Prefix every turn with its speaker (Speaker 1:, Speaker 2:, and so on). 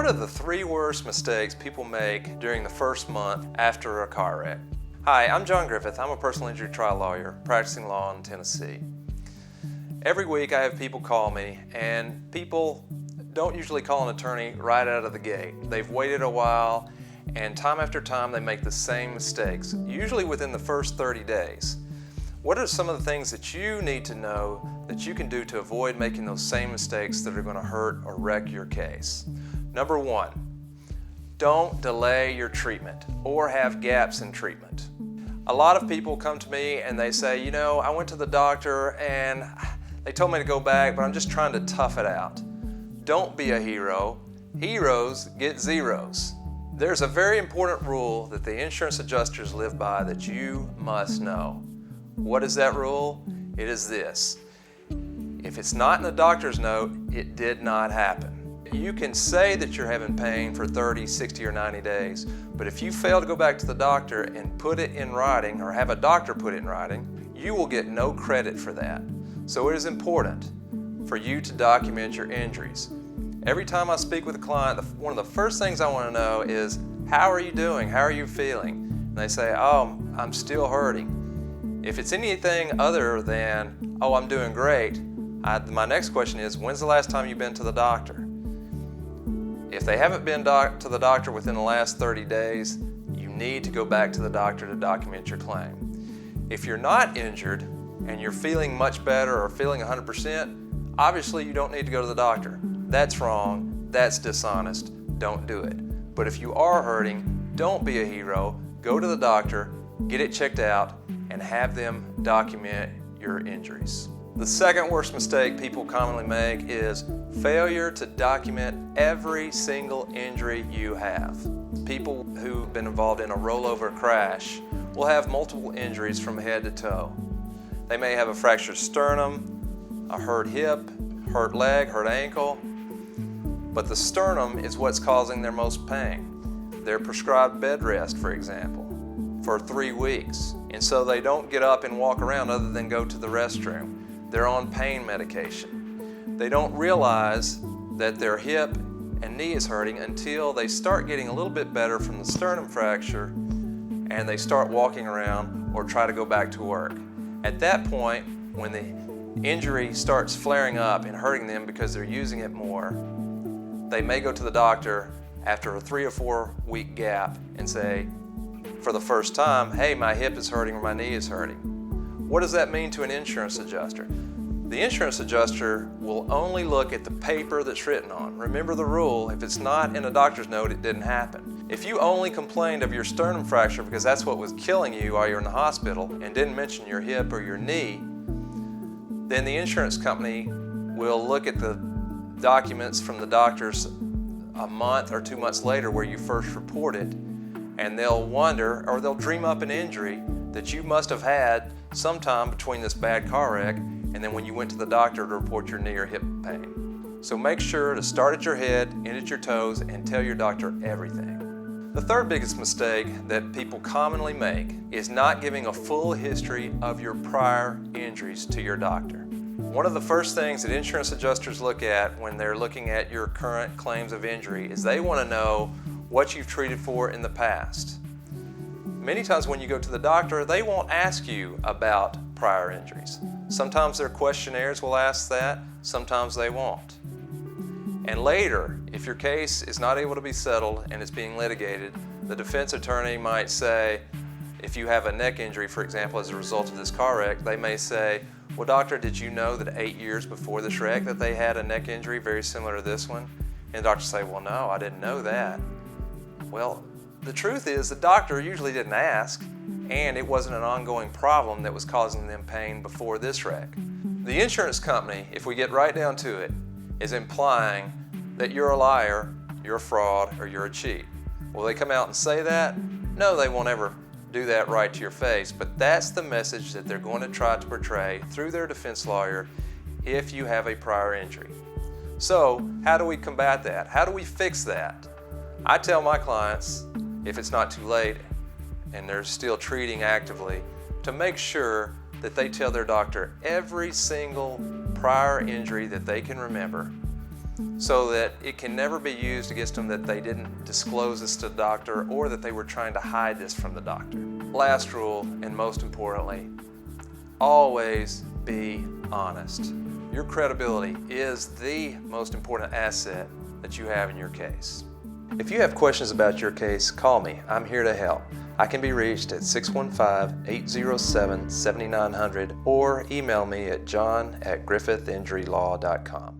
Speaker 1: are the 3 worst mistakes people make during the first month after a car wreck? Hi, I'm John Griffith. I'm a personal injury trial lawyer practicing law in Tennessee. Every week I have people call me, and people don't usually call an attorney right out of the gate. They've waited a while, and time after time they make the same mistakes, usually within the first 30 days. What are some of the things that you need to know that you can do to avoid making those same mistakes that are going to hurt or wreck your case? Number 1, don't delay your treatment or have gaps in treatment. A lot of people come to me and they say, you know, I went to the doctor and they told me to go back, but I'm just trying to tough it out. Don't be a hero. Heroes get zeros. There's a very important rule that the insurance adjusters live by that you must know. What is that rule? It is this: if it's not in the doctor's note, it did not happen. You can say that you're having pain for 30, 60, or 90 days, but if you fail to go back to the doctor and put it in writing or have a doctor put it in writing, you will get no credit for that. So it is important for you to document your injuries. Every time I speak with a client, one of the first things I want to know is, how are you doing? How are you feeling? And they say, oh, I'm still hurting. If it's anything other than, oh, I'm doing great, my next question is, when's the last time you've been to the doctor? If they haven't been to the doctor within the last 30 days, you need to go back to the doctor to document your claim. If you're not injured and you're feeling much better or feeling 100%, obviously you don't need to go to the doctor. That's wrong, that's dishonest, don't do it. But if you are hurting, don't be a hero, go to the doctor, get it checked out, and have them document your injuries. The second worst mistake people commonly make is failure to document every single injury you have. People who've been involved in a rollover crash will have multiple injuries from head to toe. They may have a fractured sternum, a hurt hip, hurt leg, hurt ankle, but the sternum is what's causing their most pain. They're prescribed bed rest, for example, for 3 weeks, and so they don't get up and walk around other than go to the restroom. They're on pain medication. They don't realize that their hip and knee is hurting until they start getting a little bit better from the sternum fracture and they start walking around or try to go back to work. At that point, when the injury starts flaring up and hurting them because they're using it more, they may go to the doctor after a 3 or 4 week gap and say, for the first time, hey, my hip is hurting or my knee is hurting. What does that mean to an insurance adjuster? The insurance adjuster will only look at the paper that's written on. Remember the rule, if it's not in a doctor's note, it didn't happen. If you only complained of your sternum fracture because that's what was killing you while you're in the hospital and didn't mention your hip or your knee, then the insurance company will look at the documents from the doctors a month or 2 months later where you first reported, and they'll wonder, or they'll dream up an injury that you must have had sometime between this bad car wreck and then when you went to the doctor to report your knee or hip pain. So make sure to start at your head, end at your toes, and tell your doctor everything. The third biggest mistake that people commonly make is not giving a full history of your prior injuries to your doctor. One of the first things that insurance adjusters look at when they're looking at your current claims of injury is they want to know what you've treated for in the past. Many times when you go to the doctor, they won't ask you about prior injuries. Sometimes their questionnaires will ask that, sometimes they won't. And later, if your case is not able to be settled and it's being litigated, the defense attorney might say, if you have a neck injury, for example, as a result of this car wreck, they may say, well, doctor, did you know that 8 years before this wreck that they had a neck injury very similar to this one? And the doctor say, well, no, I didn't know that. Well, the truth is the doctor usually didn't ask, and it wasn't an ongoing problem that was causing them pain before this wreck. The insurance company, if we get right down to it, is implying that you're a liar, you're a fraud, or you're a cheat. Will they come out and say that? No, they won't ever do that right to your face, but that's the message that they're going to try to portray through their defense lawyer if you have a prior injury. So, how do we combat that? How do we fix that? I tell my clients, if it's not too late and they're still treating actively, to make sure that they tell their doctor every single prior injury that they can remember so that it can never be used against them that they didn't disclose this to the doctor or that they were trying to hide this from the doctor. Last rule, and most importantly, always be honest. Your credibility is the most important asset that you have in your case. If you have questions about your case, call me. I'm here to help. I can be reached at 615-807-7900 or email me at john@griffithinjurylaw.com.